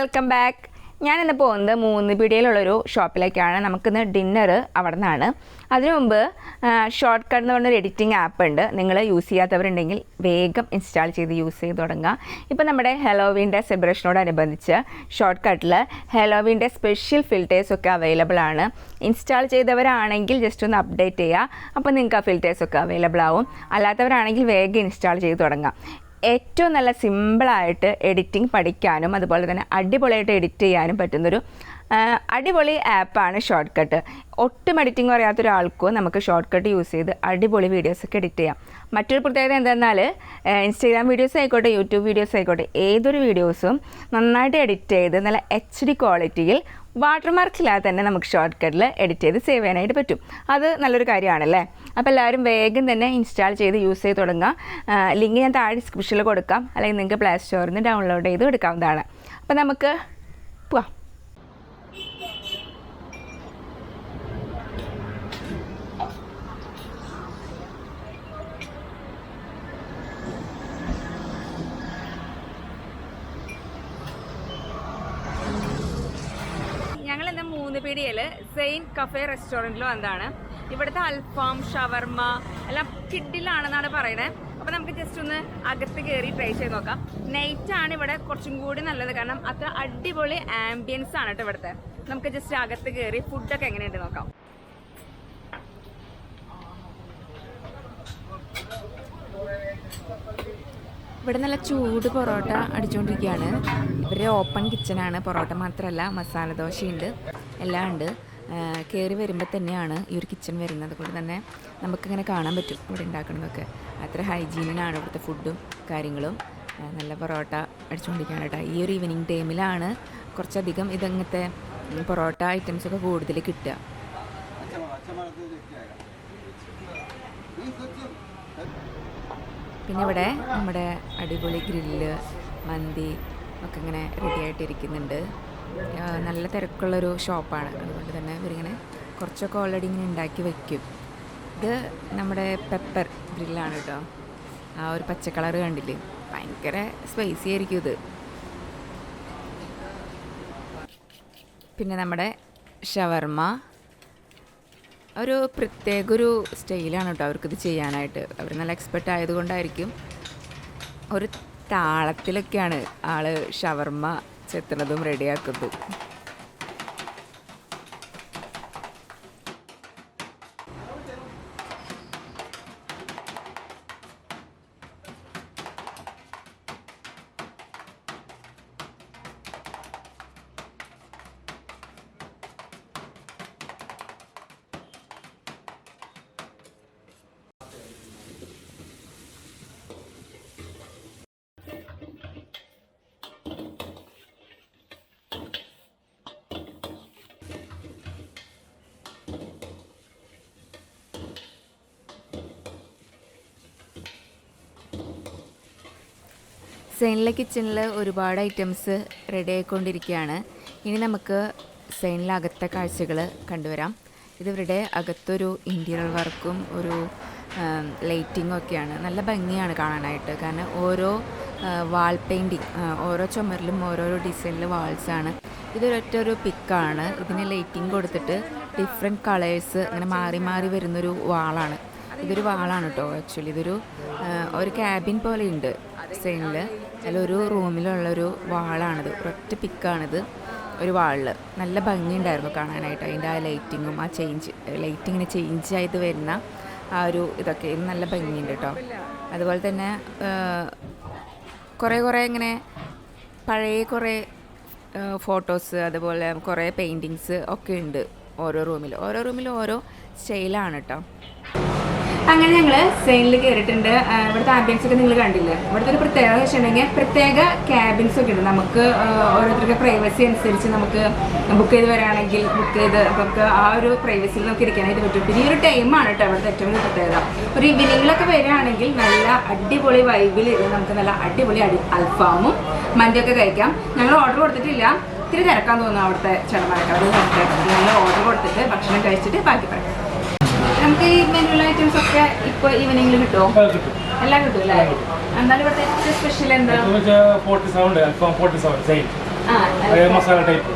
Welcome back. ഞാനിന്ന് പോകുന്നത് മൂന്നുപീടികയിലുള്ളൊരു ഷോപ്പിലേക്കാണ്. നമുക്കിന്ന് ഡിന്നർ അവിടെ നിന്നാണ്. അതിനു മുമ്പ് ഷോർട്ട് കട്ട് എന്ന് പറഞ്ഞൊരു എഡിറ്റിംഗ് ആപ്പ് ഉണ്ട്. നിങ്ങൾ യൂസ് ചെയ്യാത്തവരുണ്ടെങ്കിൽ വേഗം ഇൻസ്റ്റാൾ ചെയ്ത് യൂസ് ചെയ്ത് തുടങ്ങുക. ഇപ്പോൾ നമ്മുടെ ഹെലോവീൻ്റെ സെലിബ്രേഷനോടനുബന്ധിച്ച് ഷോർട്ട് കട്ടിൽ ഹെലോവീൻ്റെ സ്പെഷ്യൽ ഫിൽറ്റേഴ്സൊക്കെ അവൈലബിൾ ആണ്. ഇൻസ്റ്റാൾ ചെയ്തവരാണെങ്കിൽ ജസ്റ്റ് ഒന്ന് അപ്ഡേറ്റ് ചെയ്യുക. അപ്പോൾ നിങ്ങൾക്ക് ആ ഫിൽറ്റേഴ്സൊക്കെ അവൈലബിൾ ആവും. അല്ലാത്തവരാണെങ്കിൽ വേഗം ഇൻസ്റ്റാൾ ചെയ്ത് തുടങ്ങാം. ഏറ്റവും നല്ല സിമ്പിളായിട്ട് എഡിറ്റിംഗ് പഠിക്കാനും അതുപോലെ തന്നെ അടിപൊളിയായിട്ട് എഡിറ്റ് ചെയ്യാനും പറ്റുന്നൊരു അടിപൊളി ആപ്പാണ് ഷോർട്ട് കട്ട്. ഒട്ടും എഡിറ്റിംഗ് അറിയാത്ത ഒരാൾക്കോ നമുക്ക് ഷോർട്ട് കട്ട് യൂസ് ചെയ്ത് അടിപൊളി വീഡിയോസൊക്കെ എഡിറ്റ് ചെയ്യാം. മറ്റൊരു പ്രത്യേകത എന്താണെന്നാൽ ഇൻസ്റ്റാഗ്രാം വീഡിയോസ് ആയിക്കോട്ടെ, യൂട്യൂബ് വീഡിയോസ് ആയിക്കോട്ടെ, ഏതൊരു വീഡിയോസും നന്നായിട്ട് എഡിറ്റ് ചെയ്ത് നല്ല HD ക്വാളിറ്റിയിൽ വാട്ടർമാർക്കില്ലാതെ തന്നെ നമുക്ക് ഷോർട്ട് കട്ടിൽ എഡിറ്റ് ചെയ്ത് സേവ് ചെയ്യാനായിട്ട് പറ്റും. അത് നല്ലൊരു കാര്യമാണല്ലേ. അപ്പോൾ എല്ലാവരും വേഗം തന്നെ ഇൻസ്റ്റാൾ ചെയ്ത് യൂസ് ചെയ്ത് തുടങ്ങുക. ലിങ്ക് ഞാൻ താഴെ ഡിസ്ക്രിപ്ഷനിൽ കൊടുക്കാം, അല്ലെങ്കിൽ നിങ്ങൾക്ക് പ്ലേ സ്റ്റോറിൽ നിന്ന് ഡൗൺലോഡ് ചെയ്ത് എടുക്കാവുന്നതാണ്. അപ്പോൾ നമുക്ക് പോവാം. ഞങ്ങളിന്ന് മൂന്നുപീടികയിൽ സെയിൻ കഫേ റെസ്റ്റോറൻറ്റിൽ വന്നതാണ്. ഇവിടുത്തെ അൽഫാം, ഷവർമ എല്ലാം കിഡിലാണെന്നാണ് പറയണത്. അപ്പോൾ നമുക്ക് ജസ്റ്റ് ഒന്ന് അകത്ത് കയറി ട്രൈ ചെയ്ത് നോക്കാം. നൈറ്റാണ് ഇവിടെ കുറച്ചും കൂടി നല്ലത്, കാരണം അത്ര അടിപൊളി ആംബിയൻസ് ആണ് കേട്ടോ ഇവിടുത്തെ. നമുക്ക് ജസ്റ്റ് അകത്ത് കയറി ഫുഡൊക്കെ എങ്ങനെയുണ്ട് നോക്കാം. ഇവിടെ നല്ല ചൂട് പൊറോട്ട അടിച്ചുകൊണ്ടിരിക്കുകയാണ്. ഇവരുടെ ഓപ്പൺ കിച്ചനാണ്. പൊറോട്ട മാത്രമല്ല, മസാല ദോശയുണ്ട്, എല്ലാം ഉണ്ട്. കയറി വരുമ്പോൾ തന്നെയാണ് ഈ ഒരു കിച്ചൺ വരുന്നത്. അതുകൊണ്ട് തന്നെ നമുക്കിങ്ങനെ കാണാൻ പറ്റും ഇവിടെ ഉണ്ടാക്കുന്നതൊക്കെ. അത്ര ഹൈജീനിനാണ് ഇവിടുത്തെ ഫുഡും കാര്യങ്ങളും. നല്ല പൊറോട്ട അടിച്ചുകൊണ്ടിരിക്കുകയാണ് കേട്ടോ. ഈ ഒരു ഈവനിങ് ടൈമിലാണ് കുറച്ചധികം ഇതങ്ങനത്തെ പൊറോട്ട ഐറ്റംസൊക്കെ കൂടുതൽ കിട്ടുക. പിന്നെ ഇവിടെ നമ്മുടെ അടിപൊളി ഗ്രില്ല്, മന്തി ഒക്കെ ഇങ്ങനെ റെഡി ആയിട്ടിരിക്കുന്നുണ്ട്. നല്ല തിരക്കുള്ളൊരു ഷോപ്പാണ്. അതുകൊണ്ട് തന്നെ ഇവരിങ്ങനെ കുറച്ചൊക്കെ ഓൾറെഡി ഇങ്ങനെ ഉണ്ടാക്കി വയ്ക്കും. ഇത് നമ്മുടെ പെപ്പർ ഗ്രില്ലാണ് കേട്ടോ. ആ ഒരു പച്ച കളർ കണ്ടില്ലേ, ഭയങ്കര സ്പൈസി ആയിരിക്കും ഇത്. പിന്നെ നമ്മുടെ ഷവർമ ഒരു പ്രത്യേക ഒരു സ്റ്റൈലാണ് കേട്ടോ അവർക്കിത് ചെയ്യാനായിട്ട്. അവർ നല്ല എക്സ്പെർട്ട് ആയതുകൊണ്ടായിരിക്കും ഒരു താളത്തിലൊക്കെയാണ് ആൾ ഷവർമ ചെത്തുന്നതും റെഡിയാക്കുന്നതും. സെയിനിലെ കിച്ചണിൽ ഒരുപാട് ഐറ്റംസ് റെഡി ആയിക്കൊണ്ടിരിക്കുകയാണ്. ഇനി നമുക്ക് സെയിനിലകത്തെ കാഴ്ചകൾ കണ്ടുവരാം. ഇതിവരുടെ അകത്തൊരു ഇൻറ്റീരിയർ വർക്കും ഒരു ലൈറ്റിങ്ങും ഒക്കെയാണ്. നല്ല ഭംഗിയാണ് കാണാനായിട്ട്. കാരണം ഓരോ വാൾ പെയിൻറ്റിങ്, ഓരോ ചുമരിലും ഓരോരോ ഡിസൈനിൽ വാൾസാണ്. ഇതൊരൊറ്റ ഒരു പിക്കാണ്. ഇതിന് ലൈറ്റിങ് കൊടുത്തിട്ട് ഡിഫറെൻറ്റ് കളേഴ്സ് അങ്ങനെ മാറി മാറി വരുന്നൊരു വാളാണ്. ഇതൊരു വാളാണ് കേട്ടോ. ആക്ച്വലി ഇതൊരു ഒരു ക്യാബിൻ പോലെ ഉണ്ട് സെയിനിൽ. അതിലൊരു റൂമിലുള്ളൊരു വാളാണിത്. ഒരൊറ്റ പിക്കാണിത് ഒരു വാളിൽ. നല്ല ഭംഗിയുണ്ടായിരുന്നു കാണാനായിട്ട്. അതിൻ്റെ ആ ലൈറ്റിങ്ങും ആ ലൈറ്റിങ്ങിന് ചേഞ്ച് ആയിട്ട് വരുന്ന ആ ഒരു ഇതൊക്കെ ഇത് നല്ല ഭംഗിയുണ്ട് കേട്ടോ. അതുപോലെ തന്നെ കുറേ ഇങ്ങനെ പഴയ കുറേ ഫോട്ടോസ്, അതുപോലെ കുറേ പെയിൻറ്റിങ്സ് ഒക്കെ ഉണ്ട് ഓരോ റൂമിലും ഓരോ സ്റ്റൈലാണ് കേട്ടോ. അങ്ങനെ ഞങ്ങൾ സെയിനിൽ കയറിയിട്ടുണ്ട്. ഇവിടുത്തെ ആംബിയൻസ് ഒക്കെ നിങ്ങൾ കണ്ടില്ലേ. ഇവിടുത്തെ ഒരു പ്രത്യേകത വെച്ചിട്ടുണ്ടെങ്കിൽ പ്രത്യേക ക്യാബിൻസ് ഒക്കെ ഉണ്ട്. നമുക്ക് ഓരോരുത്തർക്ക് പ്രൈവസി അനുസരിച്ച് നമുക്ക് ബുക്ക് ചെയ്ത് വരികയാണെങ്കിൽ ബുക്ക് ചെയ്ത് നമുക്ക് ആ ഒരു പ്രൈവസിയിൽ നമുക്ക് ഇരിക്കാനായിട്ട് പറ്റും. പിന്നെ ഈ ഒരു ടൈമാണ് കേട്ടോ ഇവിടുത്തെ ഏറ്റവും വലിയ പ്രത്യേകത. ഒരു ഈവനിങ്ങിലൊക്കെ വരികയാണെങ്കിൽ നല്ല അടിപൊളി വൈബിൽ നമുക്ക് നല്ല അടിപൊളി അൽഫാമും മന്തിയൊക്കെ കഴിക്കാം. ഞങ്ങൾ ഓർഡർ കൊടുത്തിട്ടില്ല, ഇത്തിരി തിരക്കാൻ തോന്നുന്നു അവിടുത്തെ ചേട്ടന്മാരൊക്കെ. അവർ ഞങ്ങൾ ഓർഡർ കൊടുത്തിട്ട് ഭക്ഷണം കഴിച്ചിട്ട് ബാക്കി പറയാം. നമുക്ക് ഈ മെനുവിലെ ഐറ്റംസ് ഒക്കെ ഇപ്പോൾ ഈവനിങ്ങിൽ കിട്ടുമോ? എല്ലാം കിട്ടും അല്ലേ? എന്തായാലും ഇവിടുത്തെ ഏറ്റവും സ്പെഷ്യൽ എന്താ? മസാല ടൈപ്പ്.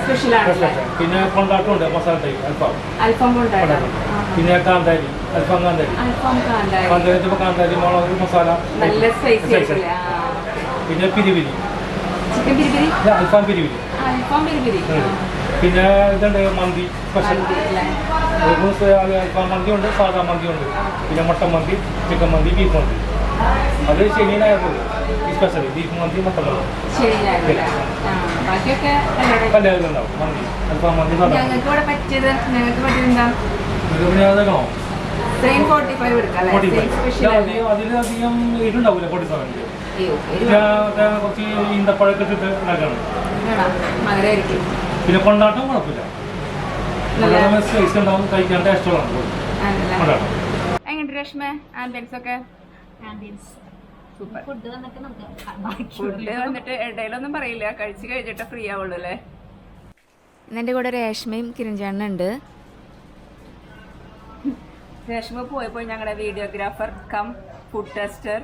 സ്പെഷ്യൽ ആണ്. പിന്നെ കൊണ്ടാട്ടം ഉണ്ട്, മസാല ടൈപ്പ് അൽഫാം. അൽഫാം കൊണ്ടാട്ടം. പിന്നെ കാന്താരി, അൽഫാം കാന്താരി. കാന്താരി മുളക് മസാല. നല്ല സ്പൈസി ആയിട്ടുള്ള. പിന്നെ പിരിപിരി, ചിക്കൻ പിരിപിരി, അൽഫാം പിരിപിരി. പിന്നെ ഇതുണ്ട് മന്തി സ്പെഷ്യൽ. അൽഫാം മന്തി ഉണ്ട്, സാധാ മന്തി ഉണ്ട്. പിന്നെ മട്ടൻ മന്തി, ചിക്കൻ മന്തി, ബീഫ് മന്തി. അത് ശനിയായിരുന്നു ഈ സ്പെഷ്യൽ. ബീഫ് മന്തി, മട്ടൻ മന്തി. എല്ലാവരും ഉണ്ടാവും. മന്തി, അൽഫാം മന്തി. അതിലധികം ഇതുണ്ടാവില്ല 47. കുറച്ച് ഈന്തപ്പഴമൊക്കെ ഇട്ടിട്ട് ഉണ്ടാക്കണം. പിന്നെ കൊണ്ടാട്ടം കുഴപ്പമില്ല, സ്പൈസ് ഉണ്ടാവും, കഴിക്കാൻ ടേസ്റ്റുള്ളതാണ് കൊണ്ടാട്ടം. എങ്ങനെയുണ്ട് രശ്മ ആംബിയൻസ് ഒക്കെ? ഫുഡ് വന്നിട്ട് ഇടയിലൊന്നും പറയില്ല, കഴിച്ച് കഴിഞ്ഞിട്ട് ഫ്രീ ആവുള്ളൂ അല്ലേ. ഇന്നെൻ്റെ കൂടെ രേഷ്മയും കിരൺചേട്ടനുണ്ട്. രേഷ്മ പോയപ്പോൾ ഞങ്ങളുടെ വീഡിയോഗ്രാഫർ കം ഫുഡ് ടെസ്റ്റർ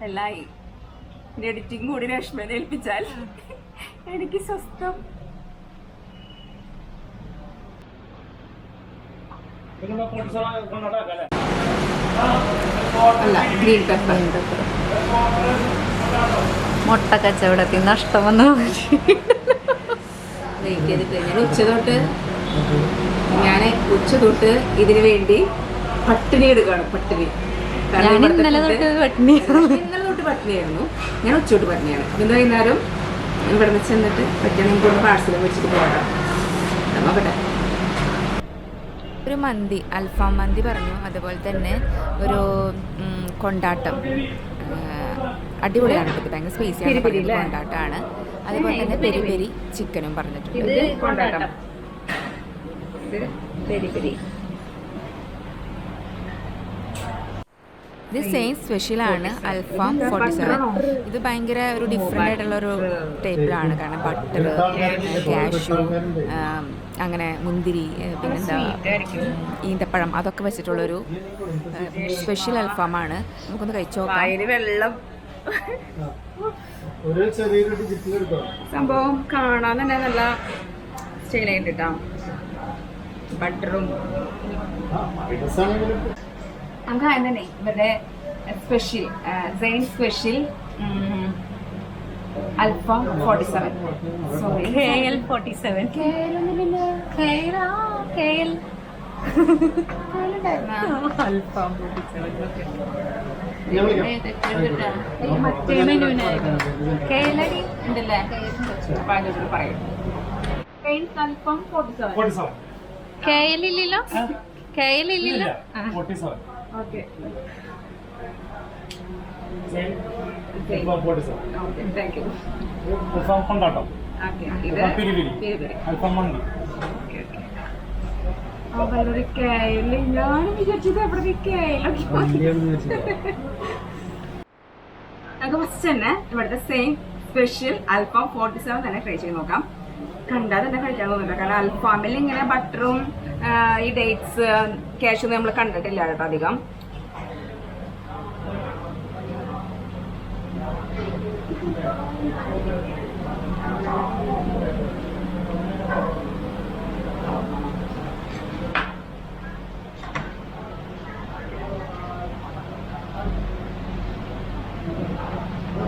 എല്ലായി. എഡിറ്റിംഗ് കൂടി രേഷ്മയെ ഏൽപ്പിച്ചാൽ എനിക്ക് സ്വസ്ഥം. Green pepper. മുട്ട കച്ചവടത്തിൽ നഷ്ടം വന്നു. ഞാൻ ഉച്ച തൊട്ട് ഇതിനു വേണ്ടി പട്ടിണി എടുക്കുകയാണ്. പട്ടിണി ഇന്നലെ തൊട്ട് പട്ടിണിയായിരുന്നു. ഞാൻ ഉച്ചോട്ട് പട്ടിണിയാണ്. ഇന്ന് വൈകുന്നേരം ഇവിടെ നിന്ന് ചെന്നിട്ട് പറ്റുകയാണെങ്കിൽ പാഴ്സൽ വെച്ചിട്ട് പോകണം. നോക്കട്ടെ. ഒരു മന്തി, അൽഫാം മന്തി പറഞ്ഞു. അതുപോലെ തന്നെ ഒരു കൊണ്ടാട്ടം അടിപൊളിയാണ്. ഭയങ്കര സ്പൈസിയാണ്, കൊണ്ടാട്ടമാണ്. അതുപോലെ തന്നെ പെരി പെരി ചിക്കനും പറഞ്ഞിട്ടുണ്ട്. കൊണ്ടാട്ടം, പെരി പെരി. ഇത് സെയിം സ്പെഷ്യലാണ്, അൽഫാം 47. ഇത് ഭയങ്കര ഒരു ഡിഫറെൻ്റ് ആയിട്ടുള്ളൊരു ടൈപ്പിലാണ്. കാരണം ബട്ടർ, കാഷ്യൂ, അങ്ങനെ മുന്തിരി, പിന്നെന്താ ഈന്തപ്പഴം, അതൊക്കെ വെച്ചിട്ടുള്ളൊരു സ്പെഷ്യൽ അൽഫാമാണ്. നമുക്കൊന്ന് കഴിച്ചു നോക്കാം. വെള്ളം സംഭവം കാണാൻ തന്നെ നല്ല സ്റ്റൈലായിട്ട് കേട്ടോ. ബട്ടറും നമുക്ക് ആദ്യം തന്നെ ഇവരുടെ സ്പെഷ്യൽ സെയിൻ സ്പെഷ്യൽ അൽഫാം 47. Sorry, KL 47. അൽഫാം 47 മറ്റേ മെനുവിനായിരുന്നു. KLടി ഉണ്ടല്ലേ, പറയും. അൽഫാം 47. KL ഇല്ലല്ലോ, KL ഇല്ലല്ലോ. Okay, thank you. അൽഫാം കൊണ്ടാട്ടം, പിരിപിരി, അൽഫാം മന്തി. ഞാനും വിചാരിച്ചത് എവിടെ നമുക്ക് ഫസ്റ്റ് തന്നെ ഇവിടുത്തെ സെയിം സ്പെഷ്യൽ അൽഫാം 47 തന്നെ ട്രൈ ചെയ്ത് നോക്കാം. കണ്ടാൽ തന്നെ കഴിക്കാൻ തോന്നില്ല. കാരണം അൽഫാമിൽ ഇങ്ങനെ ബട്ടറും ഈ ഡേറ്റ്സ്, കാഷ്യൂ നമ്മൾ കണ്ടിട്ടില്ല കേട്ടോ അധികം.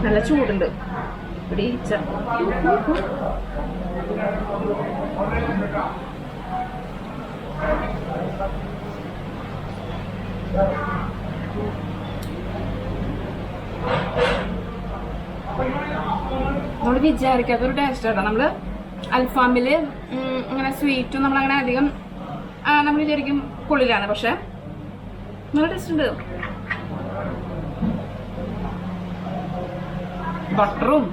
നല്ല ചൂടുണ്ട്. പിടിച്ച നമ്മൾ വിചാരിക്കാത്തൊരു ടേസ്റ്റ് ആട്ടോ. നമ്മള് അൽഫാമില് അങ്ങനെ സ്വീറ്റും നമ്മളങ്ങനെ അധികം നമ്മൾ വിചാരിക്കും കൊള്ളിലാണ്, പക്ഷെ നല്ല ടേസ്റ്റ് ഉണ്ട്. ബട്ടറും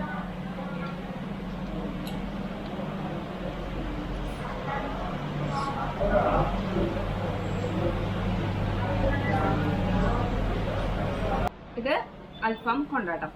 ഇത് അൽഫാം കൊണ്ടാട്ടം.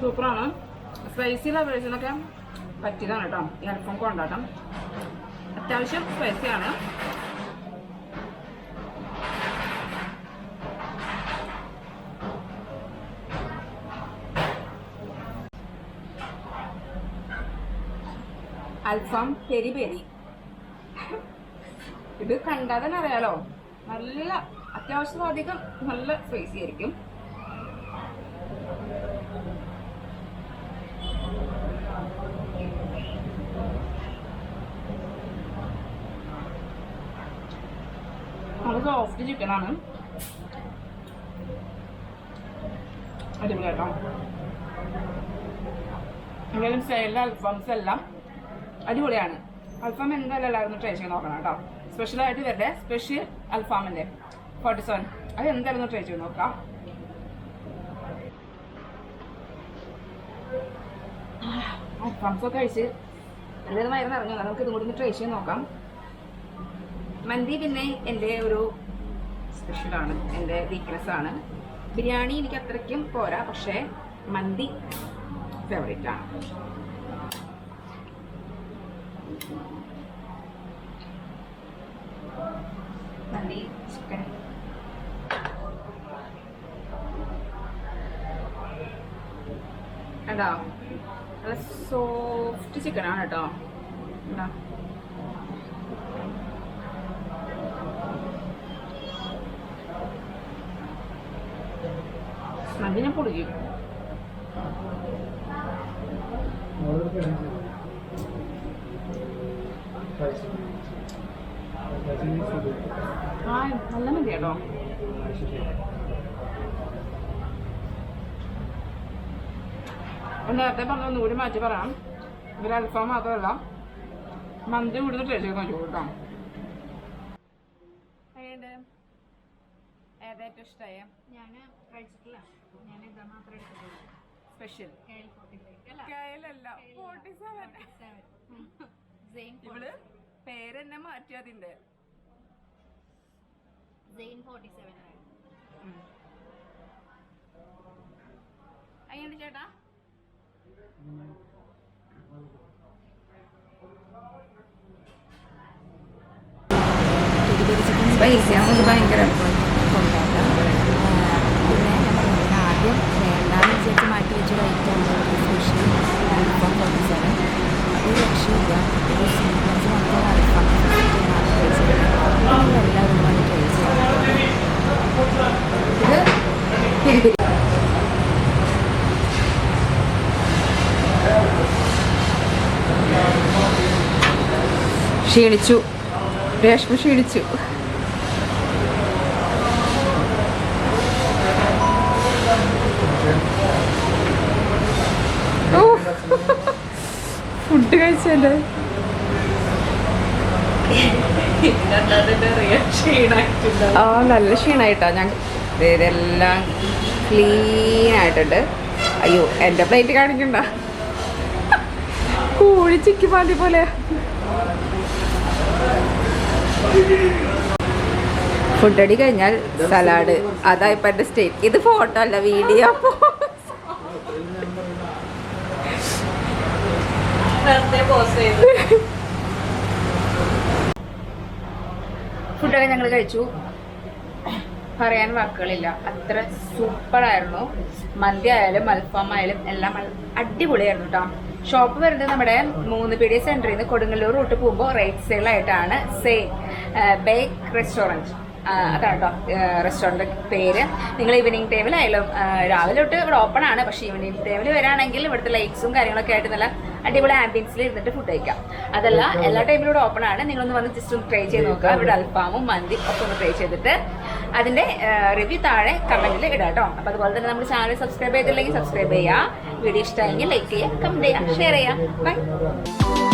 സൂപ്പറാണ്. സ്പൈസി ലവേഴ്സിനൊക്കെ പറ്റിയതാണ് കേട്ടോ ഈ അൽഫാം കൊണ്ടാട്ടം. അത്യാവശ്യം സ്പൈസിയാണ്. അൽഫാം പെരി പെരി, ഇത് കണ്ടാൽ തന്നെ അറിയാലോ, നല്ല അത്യാവശ്യം അധികം നല്ല സ്പൈസി ആയിരിക്കും. നല്ല സോഫ്റ്റ് ചിക്കനാണ്, അടിപൊളിയാട്ടോ. എന്തായാലും സ്റ്റൈലിലെ അൽഫാംസ് എല്ലാം അടിപൊളിയാണ്. അൽഫാം എന്തായാലും എല്ലാവരും ട്രൈ ചെയ്ത് നോക്കണം കേട്ടോ. സ്പെഷ്യലായിട്ട് ഇവരുടെ സ്പെഷ്യൽ അൽഫാമിൻ്റെ 47 അത് എന്തായാലും ട്രൈ ചെയ്ത് നോക്കാം. അൽഫാംസൊക്കെ കഴിച്ച് എല്ലാവരും വയറ് നിറഞ്ഞു. നമുക്ക് ഇതും കൂടി ഒന്ന് ട്രൈ ചെയ്ത് നോക്കാം. മന്തി പിന്നെ എൻ്റെ ഒരു സ്പെഷ്യലാണ്, എൻ്റെ വീക്ക്നെസ്സാണ്. ബിരിയാണി എനിക്ക് അത്രയ്ക്കും പോരാ, പക്ഷേ മന്തി ഫേവറേറ്റാണ്. മന്തി ചിക്കൻ എന്താ നല്ല സോഫ്റ്റ് ചിക്കനാണ് കേട്ടോ. എന്താ മന്തി ഞാൻ പൊടിക്കും. ആ നല്ല മതി കേട്ടോ. നേരത്തെ പറഞ്ഞ ഒന്നുകൂടി മാറ്റി പറയാം, ഇവർ അൽഫാം മാത്രമല്ല മന്തി കൂടുതൽ ട്രൈ ചെയ്ത് നോക്കൂ കേട്ടോ. ഏതാ ഏറ്റവും ഇഷ്ടമായ? ഞാൻ കഴിച്ചിട്ടില്ല, ഞാൻ ഇതാ മാത്രം എടുത്തിട്ടുള്ളൂ. സ്പെഷ്യൽ ഇവള് പേരെന്നെ മാറ്റി അതിന്റെ Zain 47 ആണ്. അങ്ങനെ ചേട്ടാ സ്പൈസിയാണെങ്കിൽ ഭയങ്കര ആദ്യം വേണ്ടാന്ന് വിചാരിച്ച് മാറ്റി വെച്ചൊരു ഐറ്റമാണ് സ്പെഷ്യൽ അൽഫാം 47. അത് രക്ഷയില്ല. ഒരു സ്വീറ്റ്നസ് മാത്രം അൽഫാം എല്ലാവരും വേണ്ടി ട്രൈ ചെയ്യാം. ക്ഷീണിച്ചു, രേഷ്മ ക്ഷീണിച്ചു. ഫുഡ് കഴിച്ചല്ലേ ആ നല്ല ക്ഷീണായിട്ടാ. ഞാൻ ഇതെല്ലാം ക്ലീൻ ആയിട്ടുണ്ട്. അയ്യോ എൻ്റെ പ്ലേറ്റ് കാണിക്കണ്ട, കോഴി ചിക്കി പാണ്ടി പോലെ. ഫുഡടി കഴിഞ്ഞാൽ സലാഡ്, അതാ ഇപ്പം എൻ്റെ സ്റ്റേറ്റ്. ഇത് ഫോട്ടോ അല്ല, വീഡിയോ. ഫുഡൊക്കെ ഞങ്ങൾ കഴിച്ചു, പറയാൻ വാക്കുകളില്ല, അത്ര സൂപ്പറായിരുന്നു. മന്തി ആയാലും അൽഫാം ആയാലും എല്ലാം അടിപൊളിയായിരുന്നു കേട്ടോ. ഷോപ്പ് വരുന്നത് നമ്മുടെ മൂന്നുപീടിയ സെൻറ്ററിൽ നിന്ന് കൊടുങ്ങല്ലൂർ റൂട്ട് പോകുമ്പോൾ റൈറ്റ് സൈഡിലായിട്ടാണ് സെയിൻ ബേക്ക് റെസ്റ്റോറൻറ്റ്. അതാണ് കേട്ടോ റെസ്റ്റോറൻറ്റ് പേര്. നിങ്ങൾ ഈവനിങ് ടൈമിലായാലും രാവിലെ തൊട്ട് ഇവിടെ ഓപ്പൺ ആണ്, പക്ഷേ ഈവനിങ് ടൈമിൽ വരാണെങ്കിൽ ഇവിടുത്തെ ലൈറ്റ്സും കാര്യങ്ങളൊക്കെ ആയിട്ട് നല്ല അടിപൊളി ആംബിയൻസിൽ ഇരുന്നിട്ട് ഫുഡ് കഴിക്കാം. അതല്ല എല്ലാ ടൈമിലും ഇവിടെ ഓപ്പൺ ആണ്. നിങ്ങളൊന്ന് വന്ന് ജസ്റ്റ് ഒന്ന് ട്രൈ ചെയ്ത് നോക്കുക. ഇവിടെ അൽഫാമും മന്തി ഒക്കെ ഒന്ന് ട്രൈ ചെയ്തിട്ട് അതിൻ്റെ റിവ്യൂ താഴെ കമൻറ്റിൽ ഇടാം കേട്ടോ. അപ്പോൾ അതുപോലെ തന്നെ നമ്മുടെ ചാനൽ സബ്സ്ക്രൈബ് ചെയ്തില്ലെങ്കിൽ സബ്സ്ക്രൈബ് ചെയ്യുക. വീഡിയോ ഇഷ്ടമായെങ്കിൽ ലൈക്ക് ചെയ്യുക, കമൻറ്റ് ചെയ്യുക, ഷെയർ ചെയ്യുക. ബൈ.